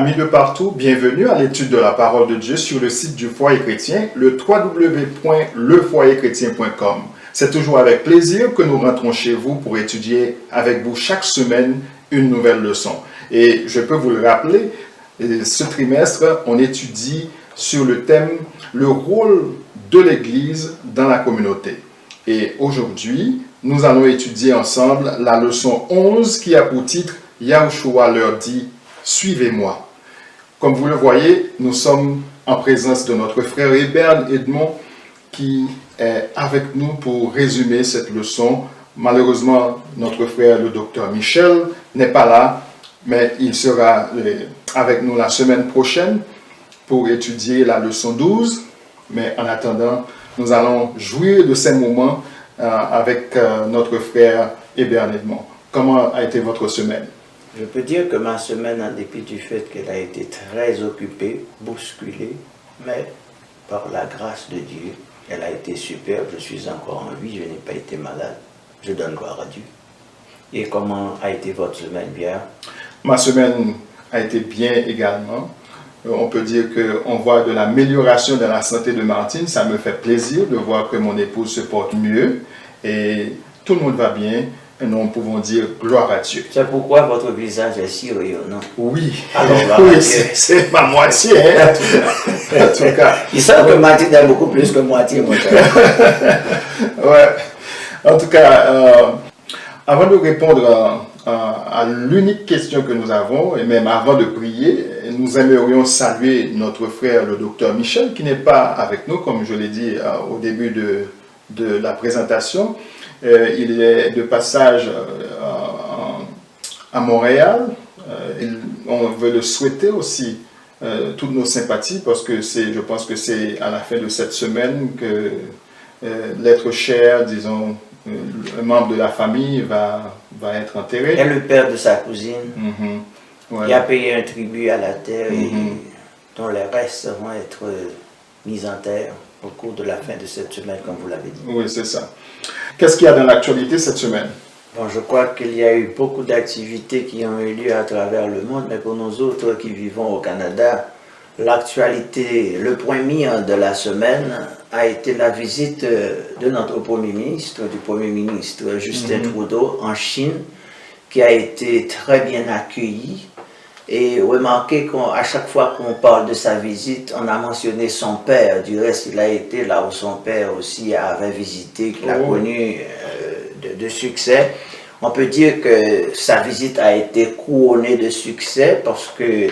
Amis de partout, bienvenue à l'étude de la parole de Dieu sur le site du Foyer Chrétien, le www.lefoyerchrétien.com. C'est toujours avec plaisir que nous rentrons chez vous pour étudier avec vous chaque semaine une nouvelle leçon. Et je peux vous le rappeler, ce trimestre, on étudie sur le thème « Le rôle de l'Église dans la communauté ». Et aujourd'hui, nous allons étudier ensemble la leçon 11 qui a pour titre « Yahushua leur dit « Suivez-moi ». Comme vous le voyez, nous sommes en présence de notre frère Hébert Edmond qui est avec nous pour résumer cette leçon. Malheureusement, notre frère le docteur Michel n'est pas là, mais il sera avec nous la semaine prochaine pour étudier la leçon 12. Mais en attendant, nous allons jouir de ces moments avec notre frère Hébert Edmond. Comment a été votre semaine? Je peux dire que ma semaine, en dépit du fait qu'elle a été très occupée, bousculée, mais par la grâce de Dieu, elle a été superbe. Je suis encore en vie, je n'ai pas été malade. Je donne gloire à Dieu. Et comment a été votre semaine, Pierre? Ma semaine a été bien également. On peut dire qu'on voit de l'amélioration de la santé de Martine. Ça me fait plaisir de voir que mon épouse se porte mieux et tout le monde va bien. Et nous pouvons dire gloire à Dieu. C'est pourquoi votre visage est si rayonnant. Oui, alors oui, c'est ma moitié. Hein, en tout cas. Il semble que Martine a beaucoup plus que moitié, mon cher. Ouais. En tout cas, avant de répondre à l'unique question que nous avons, et même avant de prier, nous aimerions saluer notre frère le docteur Michel, qui n'est pas avec nous, comme je l'ai dit au début de la présentation. Il est de passage à Montréal. On veut le souhaiter aussi toutes nos sympathies parce que je pense que c'est à la fin de cette semaine que l'être cher, disons, un membre de la famille va être enterré. Et le père de sa cousine, voilà. Qui a payé un tribut à la terre et dont les restes vont être mis en terre au cours de la fin de cette semaine, comme vous l'avez dit. Oui, c'est ça. Qu'est-ce qu'il y a dans l'actualité cette semaine? Bon, je crois qu'il y a eu beaucoup d'activités qui ont eu lieu à travers le monde, mais pour nous autres qui vivons au Canada, l'actualité, le point mire de la semaine a été la visite de notre Premier ministre, du Premier ministre Justin Trudeau en Chine, qui a été très bien accueilli. Et remarquez qu'à chaque fois qu'on parle de sa visite, on a mentionné son père. Du reste, il a été là où son père aussi avait visité, qu'il a connu de succès. On peut dire que sa visite a été couronnée de succès parce que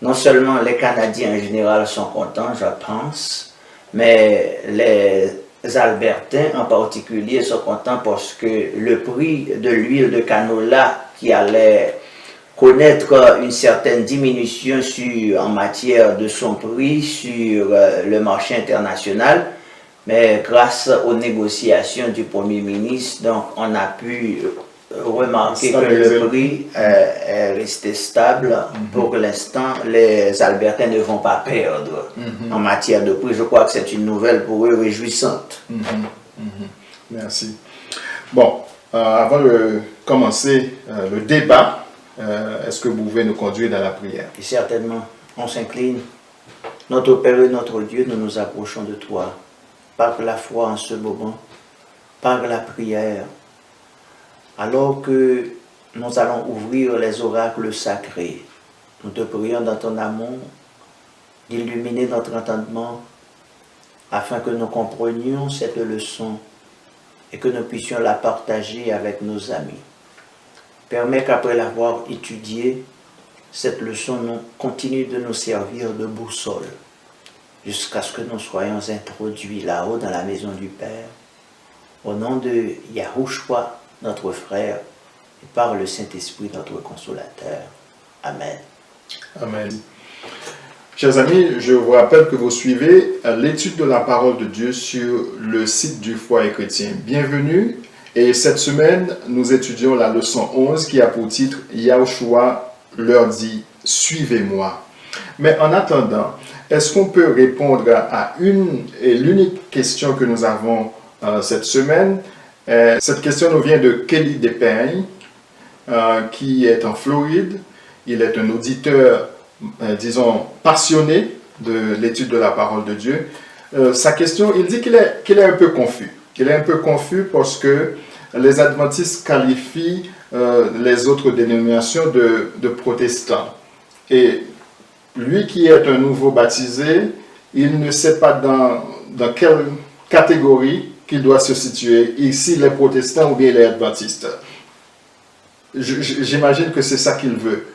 non seulement les Canadiens en général sont contents, je pense, mais les Albertains en particulier sont contents parce que le prix de l'huile de canola qui allait connaître une certaine diminution en matière de son prix sur le marché international, mais grâce aux négociations du Premier ministre, donc on a pu remarquer que le prix est resté stable. Pour l'instant, les Albertains ne vont pas perdre en matière de prix. Je crois que c'est une nouvelle pour eux réjouissante. Merci. Bon, avant de commencer le débat, est-ce que vous pouvez nous conduire dans la prière? Et certainement, on s'incline. Notre Père et notre Dieu, nous nous approchons de toi par la foi en ce moment, par la prière, alors que nous allons ouvrir les oracles sacrés. Nous te prions dans ton amour d'illuminer notre entendement afin que nous comprenions cette leçon et que nous puissions la partager avec nos amis. Permets qu'après l'avoir étudiée, cette leçon continue de nous servir de boussole jusqu'à ce que nous soyons introduits là-haut dans la maison du Père. Au nom de Yahushua, notre frère, et par le Saint-Esprit, notre consolateur. Amen. Amen. Chers amis, je vous rappelle que vous suivez l'étude de la parole de Dieu sur le site du Foyer Chrétien. Bienvenue. Et cette semaine, nous étudions la leçon 11 qui a pour titre « Yahushua leur dit « Suivez-moi ». Mais en attendant, est-ce qu'on peut répondre à une et l'unique question que nous avons cette semaine? Cette question nous vient de Kelly Despeigne, qui est en Floride. Il est un auditeur disons, passionné de l'étude de la parole de Dieu, sa question, il dit qu'il est un peu confus. Il est un peu confus parce que les adventistes qualifient les autres dénominations de protestants. Et lui qui est un nouveau baptisé, il ne sait pas dans quelle catégorie qu'il doit se situer, ici les protestants ou bien les adventistes. J'imagine que c'est ça qu'il veut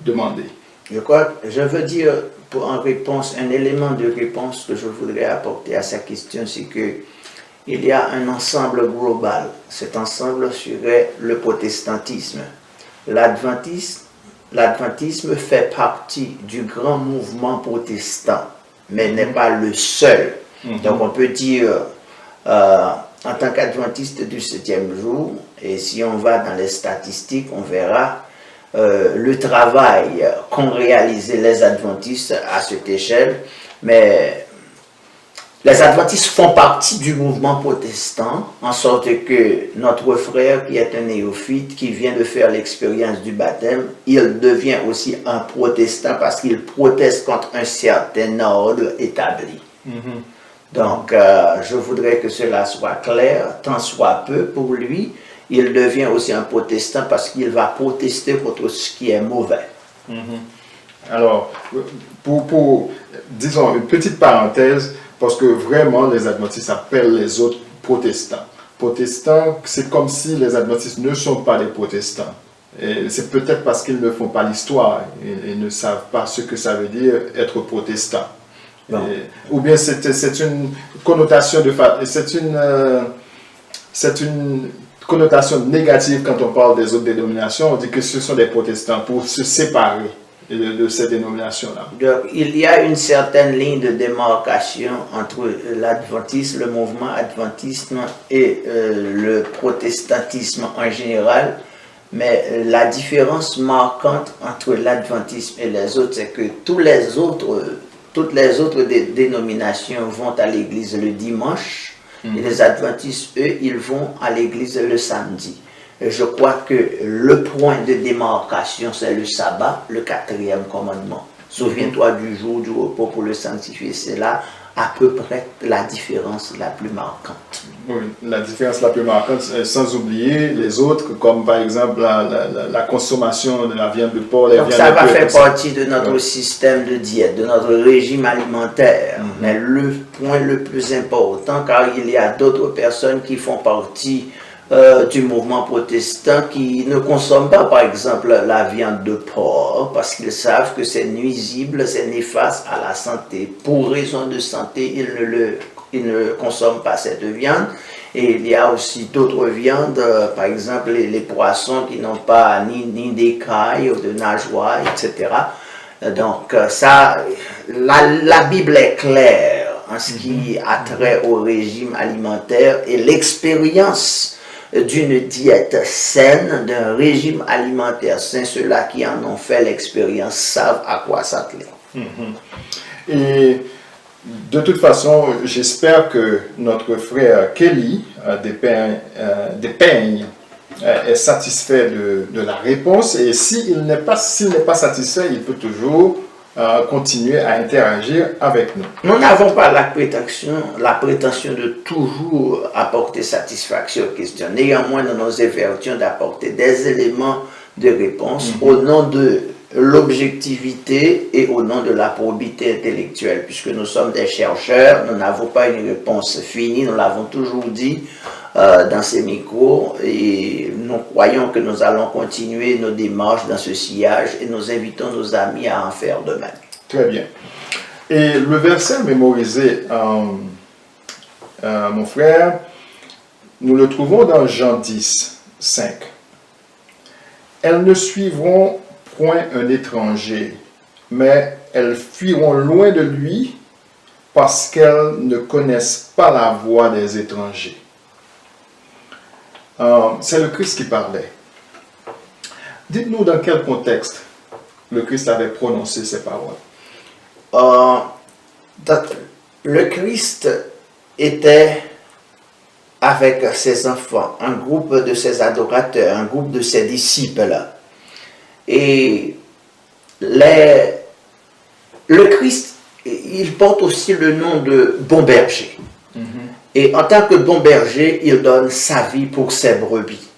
demander. Je veux dire, en réponse, un élément de réponse que je voudrais apporter à sa question, c'est que il y a un ensemble global. Cet ensemble serait le protestantisme. L'adventisme fait partie du grand mouvement protestant, mais n'est pas le seul. Donc on peut dire, en tant qu'adventiste du 7e jour, et si on va dans les statistiques, on verra le travail qu'ont réalisé les adventistes à cette échelle, mais les adventistes font partie du mouvement protestant, en sorte que notre frère qui est un néophyte, qui vient de faire l'expérience du baptême, il devient aussi un protestant parce qu'il proteste contre un certain ordre établi. Donc, je voudrais que cela soit clair, tant soit peu pour lui. Il devient aussi un protestant parce qu'il va protester contre ce qui est mauvais. Alors, disons, une petite parenthèse, parce que vraiment, les adventistes appellent les autres protestants. Protestants, c'est comme si les adventistes ne sont pas des protestants. C'est peut-être parce qu'ils ne font pas l'histoire et ne savent pas ce que ça veut dire être protestant. Ou bien c'est une connotation c'est une connotation négative quand on parle des autres dénominations. On dit que ce sont des protestants pour se séparer de ces dénominations-là. Donc, il y a une certaine ligne de démarcation entre l'adventisme, le mouvement adventisme et le protestantisme en général, mais la différence marquante entre l'adventisme et les autres, c'est que toutes les autres dénominations vont à l'église le dimanche, et les adventistes, eux, ils vont à l'église le samedi. Je crois que le point de démarcation, c'est le sabbat, le 4e commandement. Souviens-toi du jour du repos pour le sanctifier. C'est là à peu près la différence la plus marquante. Oui, la différence la plus marquante, sans oublier les autres, comme par exemple la consommation de la viande de porc. Donc ça va faire partie de notre système de diète, de notre régime alimentaire. Mais le point le plus important, car il y a d'autres personnes qui font partie du mouvement protestant qui ne consomment pas, par exemple, la viande de porc parce qu'ils savent que c'est nuisible, c'est néfaste à la santé. Pour raison de santé, ils ne consomment pas cette viande. Et il y a aussi d'autres viandes, par exemple les poissons qui n'ont pas ni d'écailles ou de nageoires, etc. Donc la Bible est claire en ce qui a trait au régime alimentaire et l'expérience d'une diète saine, d'un régime alimentaire sain. Ceux-là qui en ont fait l'expérience savent à quoi s'atteler. Et de toute façon, j'espère que notre frère Kelly des Peignes est satisfait de la réponse. Et s'il n'est pas satisfait, il peut toujours continuer à interagir avec nous. Nous n'avons pas la prétention de toujours apporter satisfaction aux questions. Néanmoins, nous nous efforcions d'apporter des éléments de réponse au nom de l'objectivité et au nom de la probité intellectuelle. Puisque nous sommes des chercheurs, nous n'avons pas une réponse finie, nous l'avons toujours dit dans ces micros, et nous croyons que nous allons continuer nos démarches dans ce sillage et nous invitons nos amis à en faire de même. Très bien. Et le verset mémorisé, mon frère, nous le trouvons dans Jean 10, 5. Elles ne suivront point un étranger, mais elles fuiront loin de lui parce qu'elles ne connaissent pas la voix des étrangers. C'est le Christ qui parlait. Dites-nous dans quel contexte le Christ avait prononcé ces paroles. Le Christ était avec ses enfants, un groupe de ses adorateurs, un groupe de ses disciples. Et le Christ, il porte aussi le nom de bon berger. Et en tant que bon berger, il donne sa vie pour ses brebis.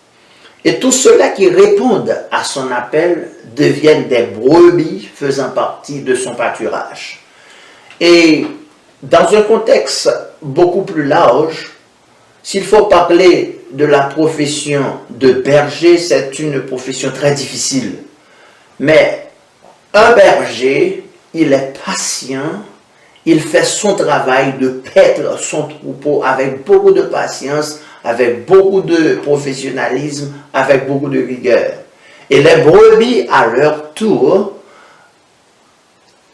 Et tous ceux-là qui répondent à son appel deviennent des brebis faisant partie de son pâturage. Et dans un contexte beaucoup plus large, s'il faut parler de la profession de berger, c'est une profession très difficile. Mais un berger, il est patient, il fait son travail de paître son troupeau avec beaucoup de patience, avec beaucoup de professionnalisme, avec beaucoup de rigueur. Et les brebis, à leur tour,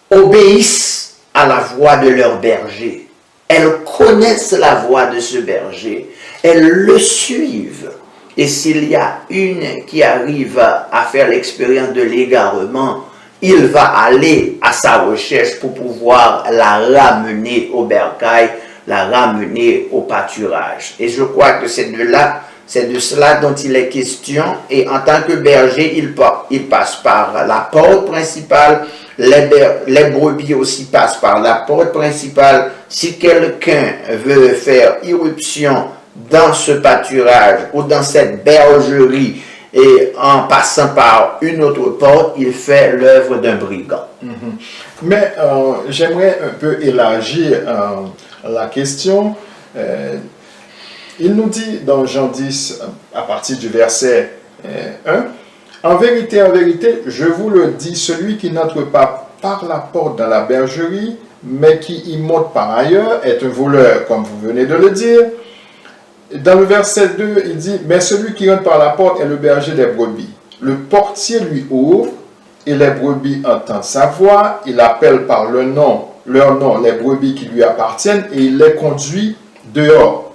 obéissent à la voix de leur berger. Elles connaissent la voix de ce berger. Elles le suivent. Et s'il y a une qui arrive à faire l'expérience de l'égarement, il va aller à sa recherche pour pouvoir la ramener au bercail, la ramener au pâturage. Et je crois que c'est de cela dont il est question. Et en tant que berger, il passe par la porte principale. Les brebis aussi passent par la porte principale. Si quelqu'un veut faire irruption dans ce pâturage ou dans cette bergerie, et en passant par une autre porte, il fait l'œuvre d'un brigand. Mais j'aimerais un peu élargir la question. Il nous dit dans Jean 10, à partir du verset 1, « En vérité, je vous le dis, celui qui n'entre pas par la porte dans la bergerie, mais qui y monte par ailleurs, est un voleur, comme vous venez de le dire. » Dans le verset 2, il dit, « Mais celui qui rentre par la porte est le berger des brebis. Le portier lui ouvre, et les brebis entendent sa voix. Il appelle par leur nom les brebis qui lui appartiennent, et il les conduit dehors. »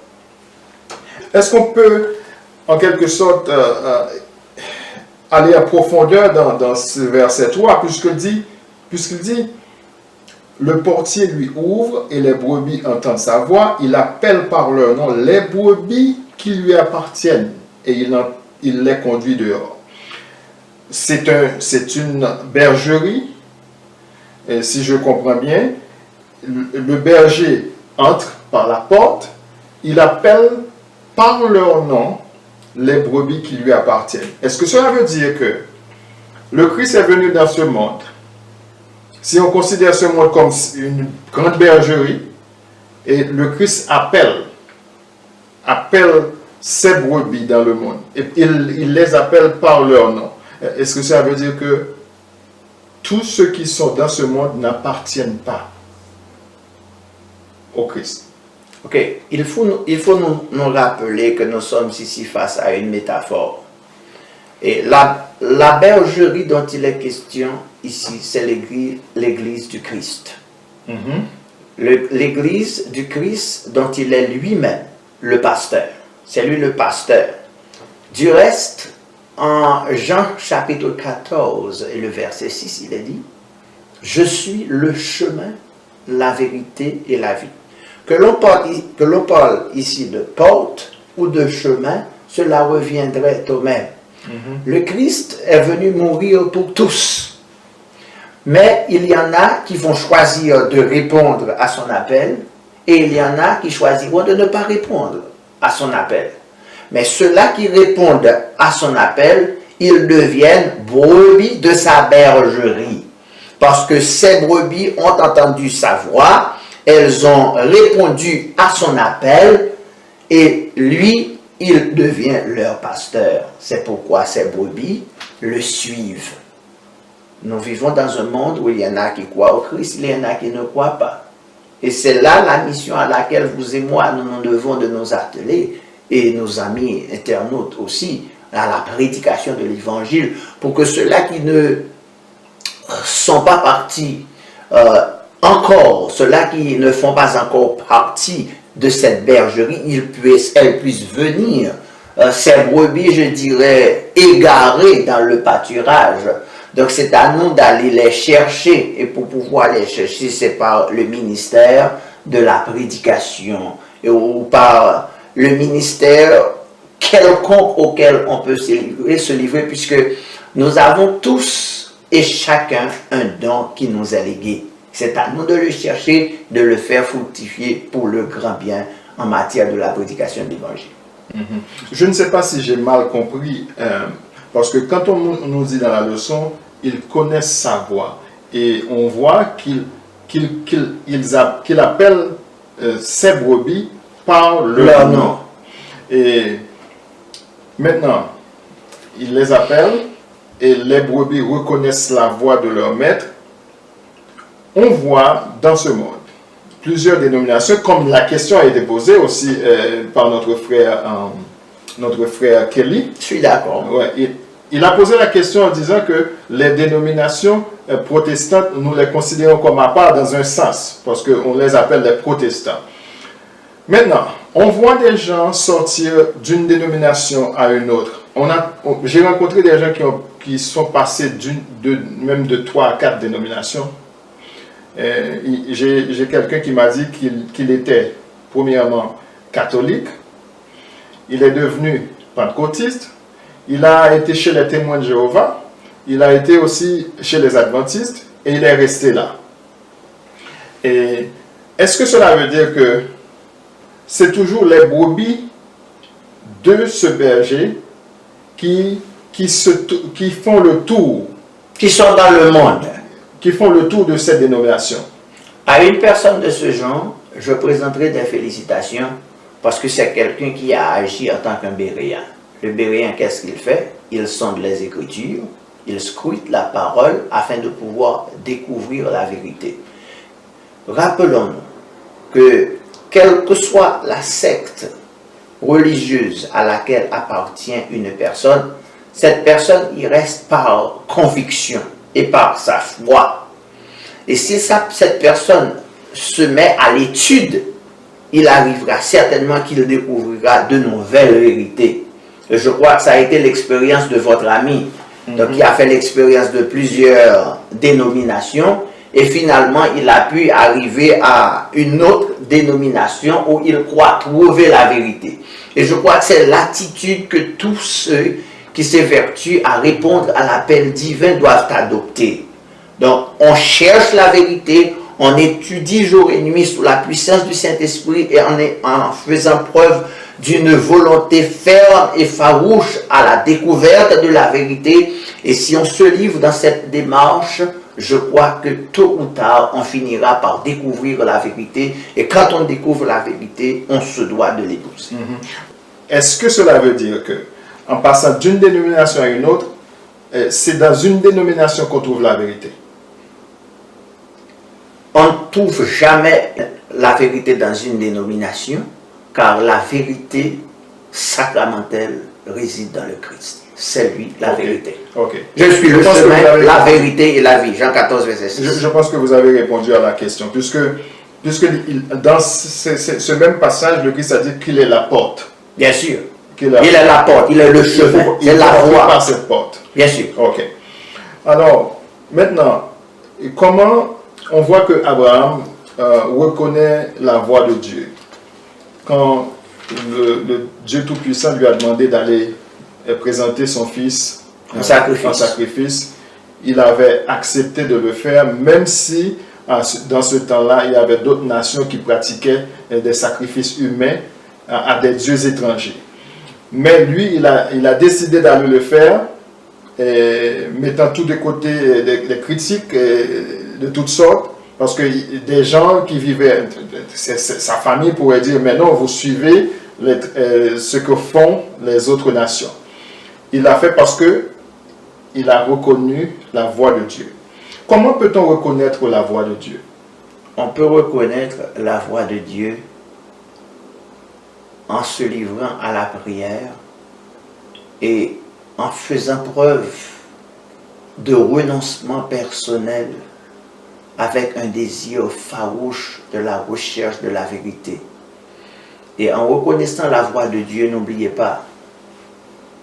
Est-ce qu'on peut, en quelque sorte, aller à profondeur dans ce verset 3, puisqu'il dit, le portier lui ouvre et les brebis entendent sa voix. Il appelle par leur nom les brebis qui lui appartiennent et il les conduit dehors. C'est une bergerie. Et si je comprends bien, le berger entre par la porte. Il appelle par leur nom les brebis qui lui appartiennent. Est-ce que cela veut dire que le Christ est venu dans ce monde? Si on considère ce monde comme une grande bergerie, et le Christ appelle ses brebis dans le monde, et il les appelle par leur nom. Est-ce que ça veut dire que tous ceux qui sont dans ce monde n'appartiennent pas au Christ? Ok, il faut nous rappeler que nous sommes ici face à une métaphore. Et la bergerie dont il est question ici, c'est l'église du Christ. L'église du Christ dont il est lui-même le pasteur. C'est lui le pasteur. Du reste, en Jean chapitre 14 et le verset 6, il est dit, « Je suis le chemin, la vérité et la vie. » Que l'on parle ici de porte ou de chemin, cela reviendrait au même. Le Christ est venu mourir pour tous. Mais il y en a qui vont choisir de répondre à son appel et il y en a qui choisiront de ne pas répondre à son appel. Mais ceux-là qui répondent à son appel, ils deviennent brebis de sa bergerie. Parce que ces brebis ont entendu sa voix, elles ont répondu à son appel et lui, il devient leur pasteur. C'est pourquoi ces brebis le suivent. Nous vivons dans un monde où il y en a qui croient au Christ, il y en a qui ne croient pas. Et c'est là la mission à laquelle vous et moi, nous devons de nous atteler, et nos amis internautes aussi, à la prédication de l'Évangile, pour que ceux-là qui ne sont pas partis encore, ceux-là qui ne font pas encore partie de cette bergerie, elles puissent venir, ces brebis, je dirais, égarées dans le pâturage. Donc c'est à nous d'aller les chercher, et pour pouvoir les chercher, c'est par le ministère de la prédication, ou par le ministère quelconque auquel on peut se livrer, puisque nous avons tous et chacun un don qui nous est légué. C'est à nous de le chercher, de le faire fructifier pour le grand bien en matière de la prédication de l'Évangile. Je ne sais pas si j'ai mal compris, parce que quand on nous dit dans la leçon, ils connaissent sa voix. Et on voit qu'il appelle ses brebis par leur nom. Et maintenant, il les appelle et les brebis reconnaissent la voix de leur maître. On voit dans ce monde plusieurs dénominations, comme la question a été posée aussi par notre frère Kelly. Je suis d'accord. Ouais, il a posé la question en disant que les dénominations protestantes, nous les considérons comme à part dans un sens, parce qu'on les appelle les protestants. Maintenant, on voit des gens sortir d'une dénomination à une autre. J'ai rencontré des gens qui sont passés même de 3 à 4 dénominations. J'ai quelqu'un qui m'a dit qu'il était premièrement catholique, il est devenu pentecôtiste, il a été chez les témoins de Jéhovah, il a été aussi chez les adventistes et il est resté là. Et est-ce que cela veut dire que c'est toujours les brebis de ce berger qui font le tour, qui sont dans le monde, qui font le tour de cette dénomination? À une personne de ce genre, je présenterai des félicitations parce que c'est quelqu'un qui a agi en tant qu'un béréen. Le béréen, qu'est-ce qu'il fait? Il sonde les Écritures, il scrute la parole afin de pouvoir découvrir la vérité. Rappelons-nous que quelle que soit la secte religieuse à laquelle appartient une personne, cette personne y reste par conviction et par sa foi. Et si cette personne se met à l'étude, il arrivera certainement qu'il découvrira de nouvelles vérités. Et je crois que ça a été l'expérience de votre ami, donc qui a fait l'expérience de plusieurs dénominations, et finalement il a pu arriver à une autre dénomination où il croit trouver la vérité. Et je crois que c'est l'attitude que tous ceux qui s'évertuent à répondre à l'appel divin doivent adopter. Donc on cherche la vérité, on étudie jour et nuit sous la puissance du Saint-Esprit et en faisant preuve d'une volonté ferme et farouche à la découverte de la vérité. Et si on se livre dans cette démarche, je crois que tôt ou tard, on finira par découvrir la vérité. Et quand on découvre la vérité, on se doit de l'épouser. Est-ce que cela veut dire que, en passant d'une dénomination à une autre, c'est dans une dénomination qu'on trouve la vérité? On ne trouve jamais la vérité dans une dénomination, car la vérité sacramentelle réside dans le Christ. C'est lui la vérité. Je suis le chemin, la vérité et la vie. Jean 14, verset 6. Je pense que vous avez répondu à la question, puisque dans ce même passage, le Christ a dit qu'il est la porte. Bien sûr. Il est la porte, il est le chemin, il est la voie. Par cette porte. Bien sûr. Ok. Alors, maintenant, comment on voit que Abraham reconnaît la voix de Dieu quand le Dieu Tout-Puissant lui a demandé d'aller présenter son fils en sacrifice. Il avait accepté de le faire, même si dans ce temps-là, il y avait d'autres nations qui pratiquaient des sacrifices humains à des dieux étrangers. Mais lui, il a décidé d'aller le faire, mettant tout de côté des critiques de toutes sortes, parce que des gens qui vivaient, sa famille pourrait dire, mais non, vous suivez ce que font les autres nations. Il l'a fait parce que il a reconnu la voix de Dieu. Comment peut-on reconnaître la voix de Dieu? On peut reconnaître la voix de Dieu en se livrant à la prière et en faisant preuve de renoncement personnel avec un désir farouche de la recherche de la vérité. Et en reconnaissant la voix de Dieu, n'oubliez pas,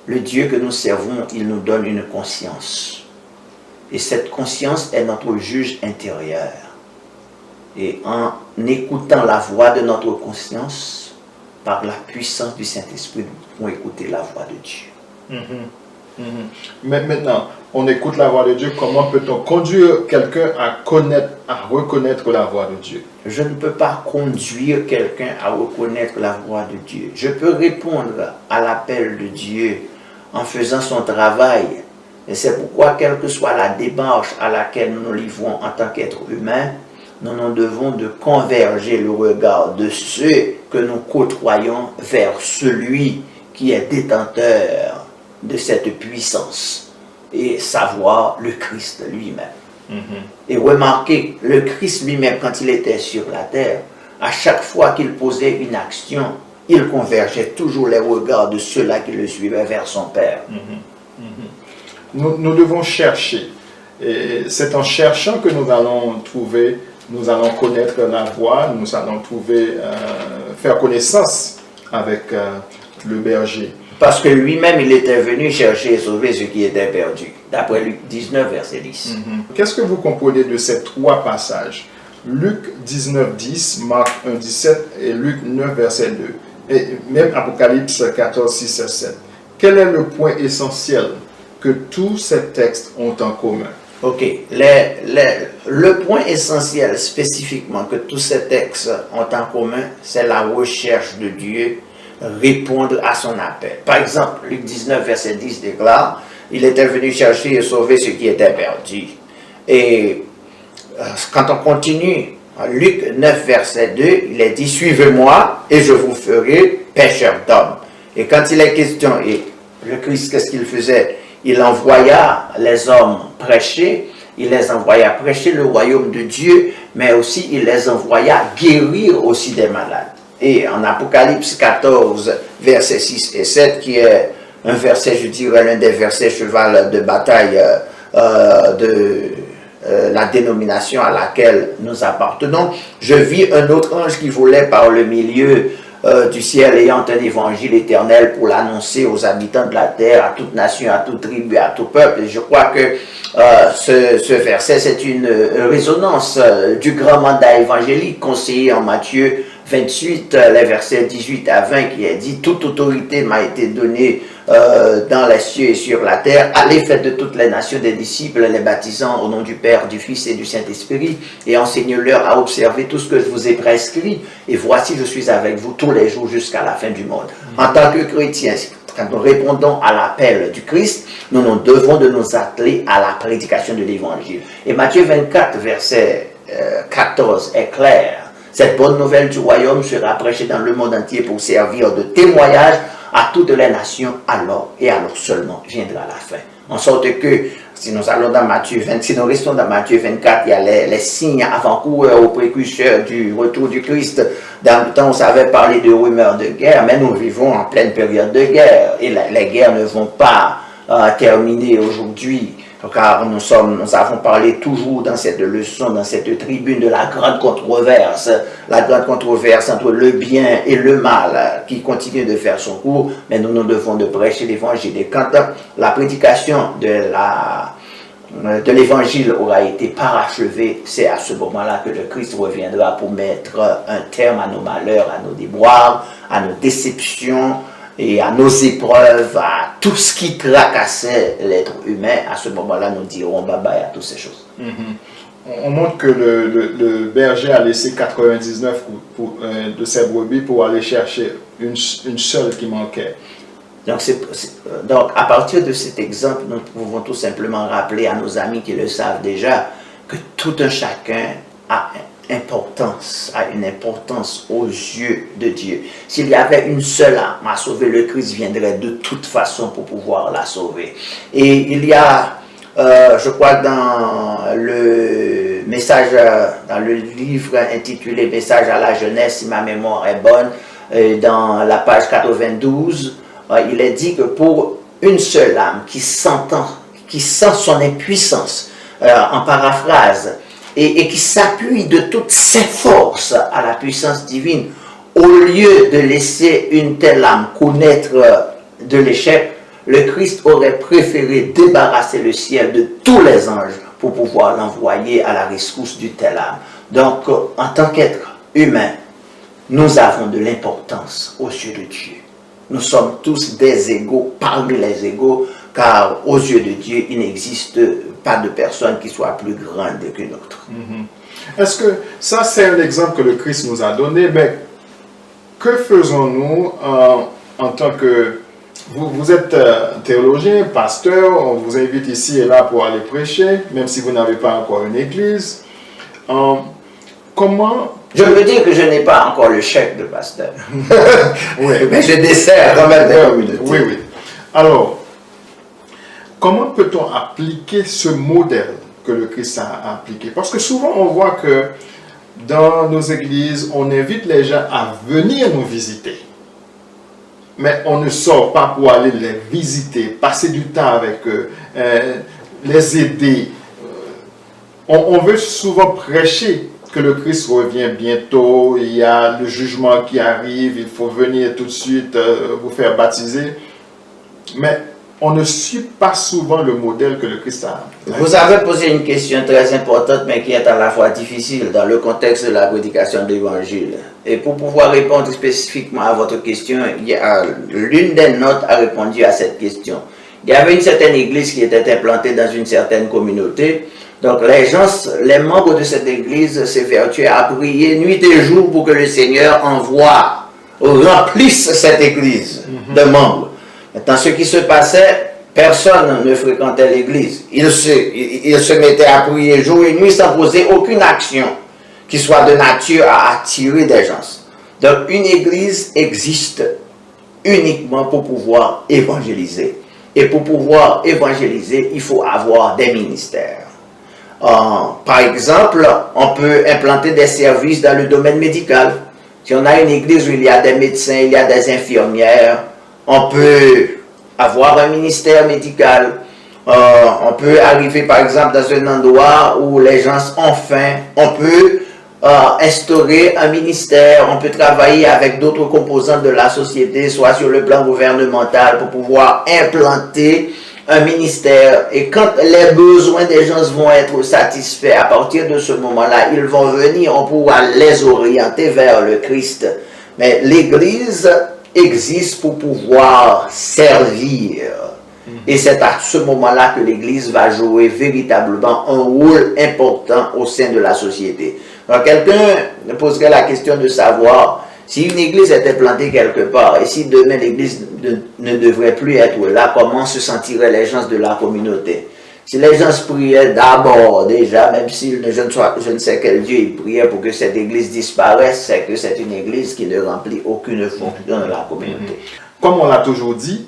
le Dieu que nous servons, il nous donne une conscience. Et cette conscience est notre juge intérieur. Et en écoutant la voix de notre conscience, par la puissance du Saint-Esprit, nous pouvons écouter la voix de Dieu. Mais maintenant, on écoute la voix de Dieu. Comment peut-on conduire quelqu'un à connaître, à reconnaître la voix de Dieu? Je ne peux pas conduire quelqu'un à reconnaître la voix de Dieu. Je peux répondre à l'appel de Dieu en faisant son travail. Et c'est pourquoi, quelle que soit la démarche à laquelle nous nous livrons en tant qu'être humain, nous devons de converger le regard de ceux que nous côtoyons vers celui qui est détenteur de cette puissance, et savoir le Christ lui-même. Et remarquez, le Christ lui-même, quand il était sur la terre, à chaque fois qu'il posait une action, il convergeait toujours les regards de ceux-là qui le suivaient vers son Père. Nous devons chercher. Et c'est en cherchant que nous allons trouver, nous allons connaître la voie, nous allons trouver, faire connaissance avec le berger. Parce que lui-même, il était venu chercher et sauver ceux qui étaient perdus. D'après Luc 19, verset 10. Qu'est-ce que vous comprenez de ces trois passages? Luc 19, 10, Marc 1, 17 et Luc 9, verset 2. Et même Apocalypse 14, 6 et 7. Quel est le point essentiel que tous ces textes ont en commun? Ok. Le point essentiel spécifiquement que tous ces textes ont en commun, c'est la recherche de Dieu, répondre à son appel. Par exemple, Luc 19, verset 10 déclare, il était venu chercher et sauver ceux qui étaient perdus. Et quand on continue, Luc 9, verset 2, il est dit, suivez-moi et je vous ferai pêcheurs d'hommes. Et quand il est question, et le Christ, qu'est-ce qu'il faisait? Il envoya les hommes prêcher, il les envoya prêcher le royaume de Dieu, mais aussi il les envoya guérir aussi des malades. Et en Apocalypse 14, versets 6 et 7, qui est un verset, je dirais, l'un des versets cheval de bataille de la dénomination à laquelle nous appartenons, je vis un autre ange qui volait par le milieu du ciel ayant un évangile éternel pour l'annoncer aux habitants de la terre, à toute nation, à toute tribu, à tout peuple. Et je crois que ce verset, c'est une résonance du grand mandat évangélique conseillé en Matthieu 28, les versets 18 à 20, qui est dit « Toute autorité m'a été donnée dans les cieux et sur la terre. Allez, faites de toutes les nations des disciples, les baptisant au nom du Père, du Fils et du Saint-Esprit, et enseignez-leur à observer tout ce que je vous ai prescrit. Et voici, je suis avec vous tous les jours jusqu'à la fin du monde. » En tant que chrétiens, quand nous répondons à l'appel du Christ, nous devons de nous atteler à la prédication de l'Évangile. Et Matthieu 24, verset 14 est clair. Cette bonne nouvelle du royaume sera prêchée dans le monde entier pour servir de témoignage à toutes les nations, alors et alors seulement viendra la fin. En sorte que, si nous allons dans Matthieu 20, si nous restons dans Matthieu 24, il y a les signes avant-coureurs ou précurseurs du retour du Christ. Dans le temps, on savait parler de rumeurs de guerre, mais nous vivons en pleine période de guerre. Et les guerres ne vont pas terminer aujourd'hui. Car nous avons parlé toujours dans cette leçon, dans cette tribune de la grande controverse entre le bien et le mal qui continue de faire son cours, mais nous devons de prêcher l'évangile. Et quand la prédication de l'évangile aura été parachevée, c'est à ce moment-là que le Christ reviendra pour mettre un terme à nos malheurs, à nos déboires, à nos déceptions, et à nos épreuves, à tout ce qui tracassait l'être humain. À ce moment-là, nous dirons bye-bye à toutes ces choses. On montre que le berger a laissé 99 de ses brebis pour aller chercher une seule qui manquait. Donc, à partir de cet exemple, nous pouvons tout simplement rappeler à nos amis qui le savent déjà que tout un chacun a une importance aux yeux de Dieu. S'il y avait une seule âme à sauver, le Christ viendrait de toute façon pour pouvoir la sauver. Et il y a, je crois, dans le message, dans le livre intitulé « Message à la jeunesse », si ma mémoire est bonne, dans la page 92, il est dit que pour une seule âme qui sent son impuissance, en paraphrase, et qui s'appuie de toutes ses forces à la puissance divine, au lieu de laisser une telle âme connaître de l'échec, le Christ aurait préféré débarrasser le ciel de tous les anges pour pouvoir l'envoyer à la rescousse d'une telle âme. Donc, en tant qu'être humain, nous avons de l'importance aux yeux de Dieu. Nous sommes tous des égaux parmi les égaux, car aux yeux de Dieu, il n'existe pas de personne qui soit plus grande qu'une autre. Est-ce que ça, c'est un exemple que le Christ nous a donné, mais que faisons-nous en tant que... Vous êtes théologien, pasteur, on vous invite ici et là pour aller prêcher, même si vous n'avez pas encore une église. Comment... Je peux dire que je n'ai pas encore le chèque de pasteur. Oui. Mais je dessert quand même des communautés. Oui, oui. Alors, comment peut-on appliquer ce modèle que le Christ a appliqué? Parce que souvent, on voit que dans nos églises, on invite les gens à venir nous visiter. Mais on ne sort pas pour aller les visiter, passer du temps avec eux, les aider. On veut souvent prêcher que le Christ revient bientôt, il y a le jugement qui arrive, il faut venir tout de suite vous faire baptiser. Mais on ne suit pas souvent le modèle que le Christ a. Vous avez posé une question très importante, mais qui est à la fois difficile dans le contexte de la prédication de l'Évangile. Et pour pouvoir répondre spécifiquement à votre question, l'une des notes a répondu à cette question. Il y avait une certaine église qui était implantée dans une certaine communauté. Donc les membres de cette église s'évertuaient à prier nuit et jour pour que le Seigneur remplisse cette église de membres. Maintenant, ce qui se passait, personne ne fréquentait l'église. Ils se mettaient à prier jour et nuit sans poser aucune action qui soit de nature à attirer des gens. Donc, une église existe uniquement pour pouvoir évangéliser. Et pour pouvoir évangéliser, il faut avoir des ministères. Par exemple, on peut implanter des services dans le domaine médical. Si on a une église où il y a des médecins, il y a des infirmières, on peut avoir un ministère médical. On peut arriver par exemple dans un endroit où les gens ont faim. On peut instaurer un ministère. On peut travailler avec d'autres composants de la société, soit sur le plan gouvernemental, pour pouvoir implanter un ministère. Et quand les besoins des gens vont être satisfaits, à partir de ce moment-là, ils vont venir, on pourra les orienter vers le Christ. Mais l'Église existe pour pouvoir servir. Et c'est à ce moment-là que l'Église va jouer véritablement un rôle important au sein de la société. Alors quelqu'un poserait la question de savoir si une église était plantée quelque part et si demain l'église ne devrait plus être là, comment se sentiraient les gens de la communauté? Si les gens priaient d'abord déjà, même si je ne sais quel Dieu ils priaient pour que cette église disparaisse, c'est que c'est une église qui ne remplit aucune fonction dans la communauté. Comme on l'a toujours dit,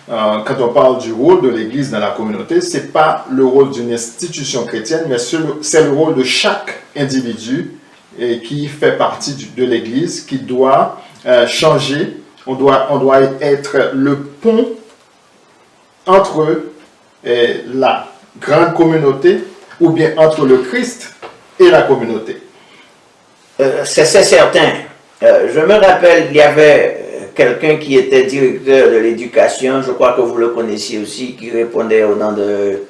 quand on parle du rôle de l'église dans la communauté, ce n'est pas le rôle d'une institution chrétienne, mais c'est le rôle de chaque individu qui fait partie de l'église, qui doit changer. On doit être le pont entre la grande communauté ou bien entre le Christ et la communauté. C'est certain. Je me rappelle, il y avait quelqu'un qui était directeur de l'éducation, je crois que vous le connaissiez aussi, qui répondait au nom de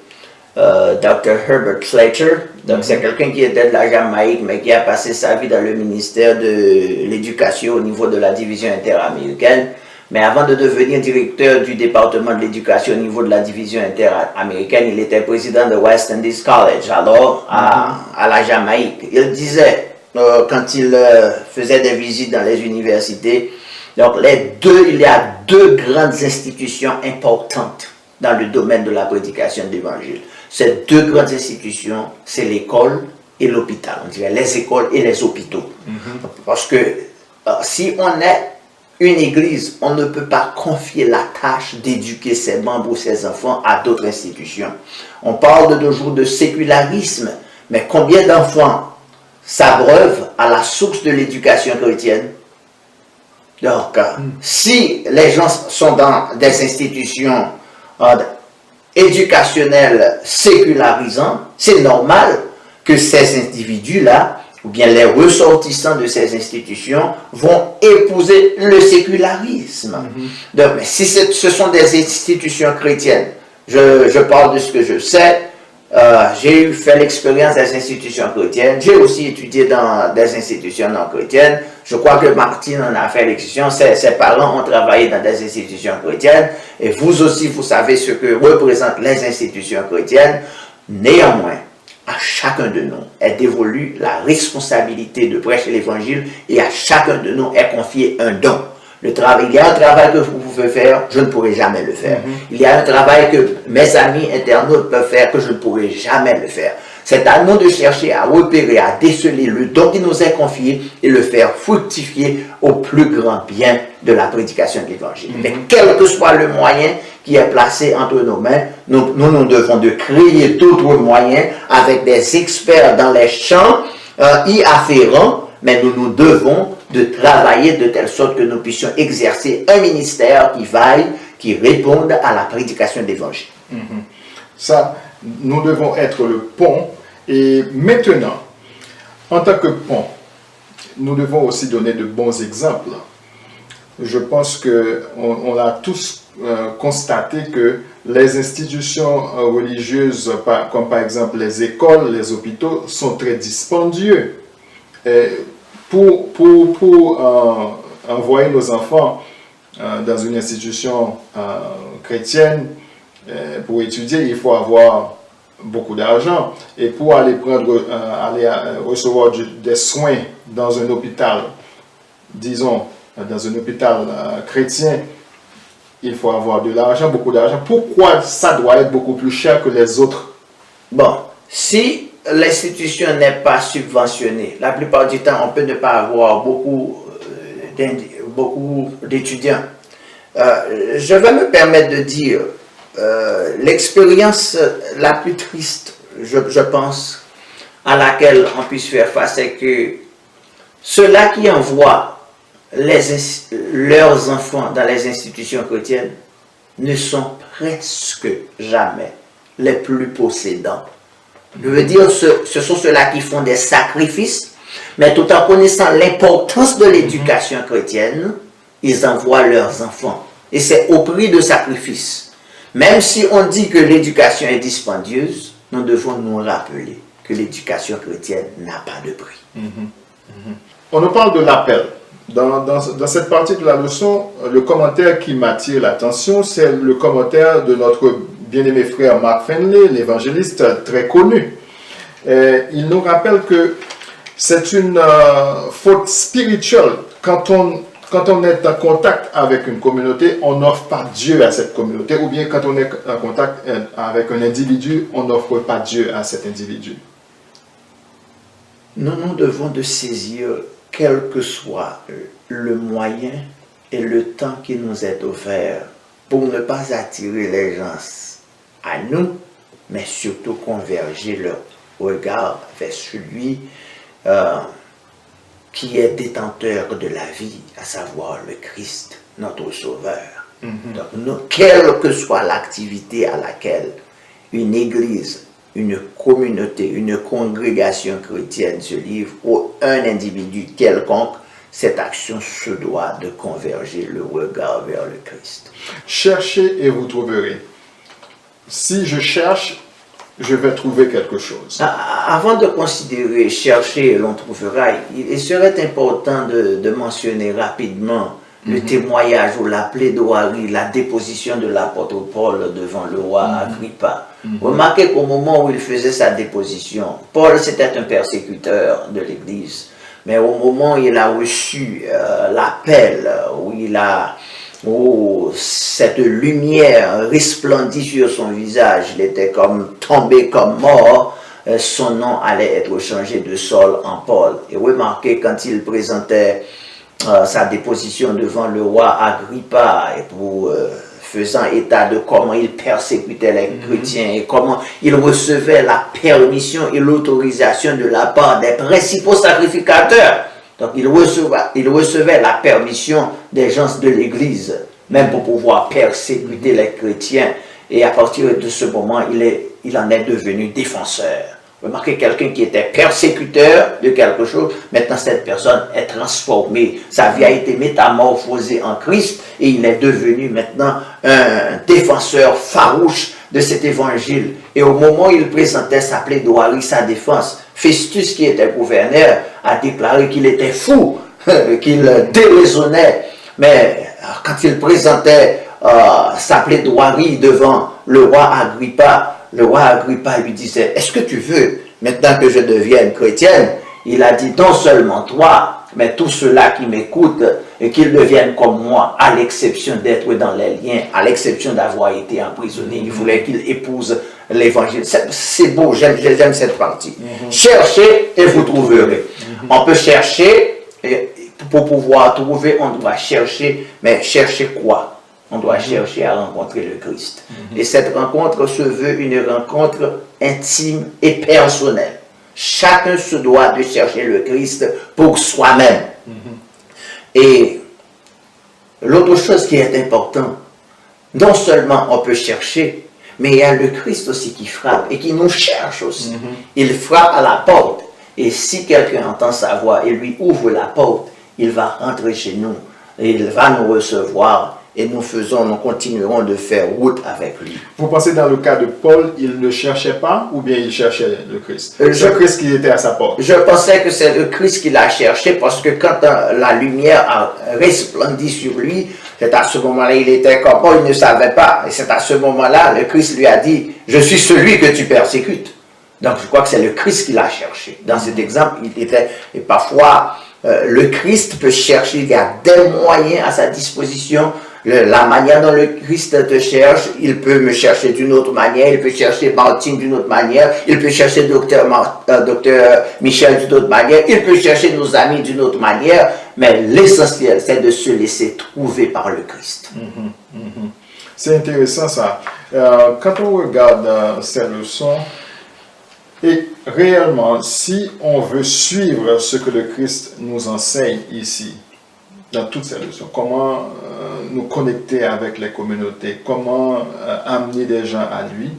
Dr. Herbert Fletcher. Donc c'est quelqu'un qui était de la Jamaïque, mais qui a passé sa vie dans le ministère de l'éducation au niveau de la division interaméricaine. Mais avant de devenir directeur du département de l'éducation au niveau de la division interaméricaine, il était président de West Indies College, alors à la Jamaïque. Il disait, quand il faisait des visites dans les universités, donc il y a deux grandes institutions importantes dans le domaine de la prédication de l'évangile. Ces deux grandes institutions, c'est l'école et l'hôpital. On dirait les écoles et les hôpitaux. Parce que si on est une église, on ne peut pas confier la tâche d'éduquer ses membres ou ses enfants à d'autres institutions. On parle de nos jours de sécularisme, mais combien d'enfants s'abreuvent à la source de l'éducation chrétienne? Donc, si les gens sont dans des institutions éducationnelles sécularisantes, c'est normal que ces individus-là, ou bien les ressortissants de ces institutions, vont épouser le sécularisme. Donc, si ce sont des institutions chrétiennes, je parle de ce que je sais, j'ai fait l'expérience des institutions chrétiennes, j'ai aussi étudié dans des institutions non chrétiennes. Je crois que Martine en a fait l'exception. Ses parents ont travaillé dans des institutions chrétiennes et vous aussi, vous savez ce que représentent les institutions chrétiennes. Néanmoins, à chacun de nous est dévolue la responsabilité de prêcher l'évangile et à chacun de nous est confié un don. Il y a un travail que vous pouvez faire, je ne pourrai jamais le faire. Il y a un travail que mes amis internautes peuvent faire, que je ne pourrai jamais le faire. C'est à nous de chercher à repérer, à déceler le don qui nous est confié et le faire fructifier au plus grand bien de la prédication de l'évangile. Mais quel que soit le moyen qui est placé entre nos mains, nous devons de créer d'autres moyens avec des experts dans les champs y afférents, mais nous devons de travailler de telle sorte que nous puissions exercer un ministère qui réponde à la prédication de l'évangile. Ça, nous devons être le pont. Et maintenant, en tant que pont, nous devons aussi donner de bons exemples. Je pense qu'on a tous constaté que les institutions religieuses, comme par exemple les écoles, les hôpitaux, sont très dispendieux. Pour envoyer nos enfants dans une institution chrétienne, pour étudier, il faut avoir beaucoup d'argent. Et pour aller recevoir des soins dans un hôpital, disons, dans un hôpital chrétien, il faut avoir de l'argent, beaucoup d'argent. Pourquoi ça doit être beaucoup plus cher que les autres? Bon, si l'institution n'est pas subventionnée, la plupart du temps, on peut ne pas avoir beaucoup d'étudiants. Je vais me permettre de dire, l'expérience la plus triste, je pense, à laquelle on puisse faire face, c'est que ceux-là qui envoient leurs enfants dans les institutions chrétiennes ne sont presque jamais les plus possédants. Je veux dire, ce sont ceux-là qui font des sacrifices, mais tout en connaissant l'importance de l'éducation chrétienne, ils envoient leurs enfants. Et c'est au prix de sacrifices. Même si on dit que l'éducation est dispendieuse, nous devons nous rappeler que l'éducation chrétienne n'a pas de prix. On nous parle de l'appel. Dans cette partie de la leçon, le commentaire qui m'attire l'attention, c'est le commentaire de notre bien-aimé frère Mark Finley, l'évangéliste très connu. Il nous rappelle que c'est une faute spirituelle. Quand on est en contact avec une communauté, on n'offre pas Dieu à cette communauté, ou bien quand on est en contact avec un individu, on n'offre pas Dieu à cet individu. Nous devons de saisir, quel que soit le moyen et le temps qui nous est offert, pour ne pas attirer les gens à nous, mais surtout converger leur regard vers celui qui est détenteur de la vie, à savoir le Christ, notre Sauveur. Donc, quelle que soit l'activité à laquelle une église, une communauté, une congrégation chrétienne se livre, ou un individu quelconque, cette action se doit de converger le regard vers le Christ. Cherchez et vous trouverez. Si je cherche, je vais trouver quelque chose. Avant de considérer chercher et l'on trouvera, il serait important de mentionner rapidement le témoignage ou la plaidoirie, la déposition de l'apôtre Paul devant le roi Agrippa. Remarquez qu'au moment où il faisait sa déposition, Paul c'était un persécuteur de l'Église, mais au moment où il a reçu l'appel, où cette lumière resplendit sur son visage, il était comme tombé comme mort, son nom allait être changé de Saul en Paul. Et remarquez quand il présentait sa déposition devant le roi Agrippa, et pour faisant état de comment il persécutait les chrétiens et comment il recevait la permission et l'autorisation de la part des principaux sacrificateurs. Donc il recevait la permission des gens de l'Église, même pour pouvoir persécuter les chrétiens. Et à partir de ce moment, il en est devenu défenseur. Remarquez, quelqu'un qui était persécuteur de quelque chose, maintenant cette personne est transformée. Sa vie a été métamorphosée en Christ et il est devenu maintenant un défenseur farouche de cet évangile. Et au moment où il présentait sa plaidoirie, sa défense, Festus, qui était gouverneur, a déclaré qu'il était fou qu'il déraisonnait. Mais quand il présentait sa plaidoirie devant le roi Agrippa lui disait, est-ce que tu veux, maintenant que je devienne chrétienne, il a dit, non seulement toi, mais tous ceux-là qui m'écoutent, et qu'ils deviennent comme moi, à l'exception d'être dans les liens, à l'exception d'avoir été emprisonné. Il voulait qu'il épouse l'évangile. C'est beau, j'aime cette partie. Cherchez et vous trouverez. On peut chercher, et pour pouvoir trouver, on doit chercher, mais chercher quoi? On doit chercher à rencontrer le Christ. Et cette rencontre se veut une rencontre intime et personnelle. Chacun se doit de chercher le Christ pour soi-même. Et l'autre chose qui est importante, non seulement on peut chercher, mais il y a le Christ aussi qui frappe et qui nous cherche aussi. Il frappe à la porte. Et si quelqu'un entend sa voix et lui ouvre la porte, il va rentrer chez nous. Et il va nous recevoir. Et nous continuerons de faire route avec lui. Vous pensez dans le cas de Paul, il ne cherchait pas ou bien il cherchait le Christ? Le Christ qui était à sa porte. Je pensais que c'est le Christ qui l'a cherché parce que quand la lumière a resplendi sur lui, c'est à ce moment-là, il était comme, oh, il ne savait pas. Et c'est à ce moment-là, le Christ lui a dit, je suis celui que tu persécutes. Donc je crois que c'est le Christ qui l'a cherché. Dans cet exemple, il était, et parfois, le Christ peut chercher, il y a des moyens à sa disposition. La manière dont le Christ te cherche, il peut me chercher d'une autre manière, il peut chercher Martine d'une autre manière, il peut chercher Docteur Michel d'une autre manière, il peut chercher nos amis d'une autre manière, mais l'essentiel, c'est de se laisser trouver par le Christ. C'est intéressant ça. Quand on regarde ces leçons, et réellement, si on veut suivre ce que le Christ nous enseigne ici, dans toutes ces leçons, comment nous connecter avec les communautés, comment amener des gens à lui,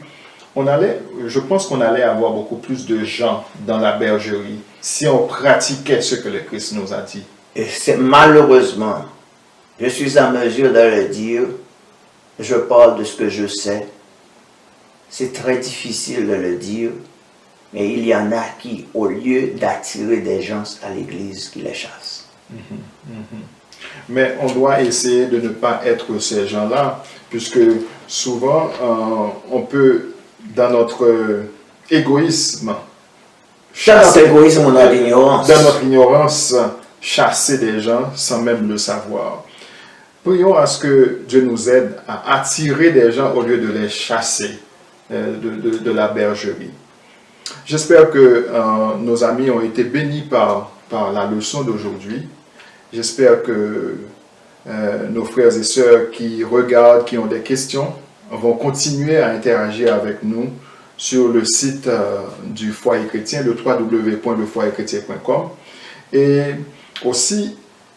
je pense qu'on allait avoir beaucoup plus de gens dans la bergerie si on pratiquait ce que le Christ nous a dit. Et c'est malheureusement, je suis en mesure de le dire, je parle de ce que je sais, c'est très difficile de le dire, mais il y en a qui, au lieu d'attirer des gens à l'église, qui les chassent. Mais on doit essayer de ne pas être ces gens-là, puisque souvent, on peut, dans notre égoïsme, dans notre ignorance, chasser des gens sans même le savoir. Prions à ce que Dieu nous aide à attirer des gens au lieu de les chasser de la bergerie. J'espère que nos amis ont été bénis par la leçon d'aujourd'hui. J'espère que nos frères et sœurs qui regardent, qui ont des questions, vont continuer à interagir avec nous sur le site du Foyer Chrétien, le www.lefoyerchrétien.com. Et aussi,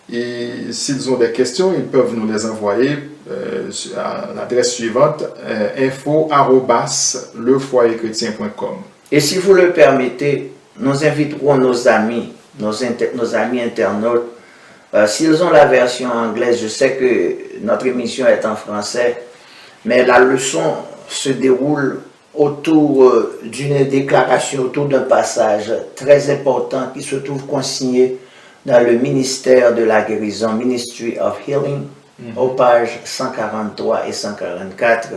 s'ils ont des questions, ils peuvent nous les envoyer à l'adresse suivante, info@lefoyerchrétien.com. Et si vous le permettez, nous inviterons nos amis internautes. S'ils ont la version anglaise, je sais que notre émission est en français, mais la leçon se déroule autour d'une déclaration, autour d'un passage très important qui se trouve consigné dans le ministère de la guérison, Ministry of Healing, aux pages 143 et 144.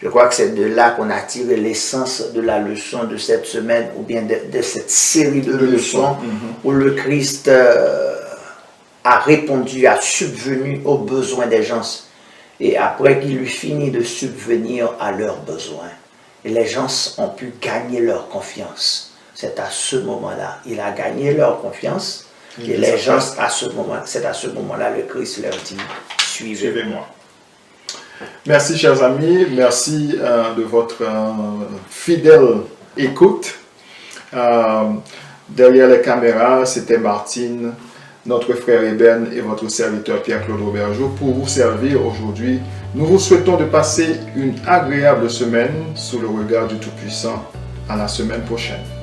Je crois que c'est de là qu'on a tiré l'essence de la leçon de cette semaine, ou bien de cette série de leçons où le Christ a répondu, a subvenu aux besoins des gens. Et après qu'il eut fini de subvenir à leurs besoins, et les gens ont pu gagner leur confiance. C'est à ce moment-là, il a gagné leur confiance, et les gens, c'est à ce moment-là, le Christ leur dit, suivez-moi. Merci, chers amis. Merci de votre fidèle écoute. Derrière les caméras, c'était Martine, notre frère Eben et votre serviteur Pierre-Claude Aubergeau pour vous servir aujourd'hui. Nous vous souhaitons de passer une agréable semaine sous le regard du Tout-Puissant. À la semaine prochaine.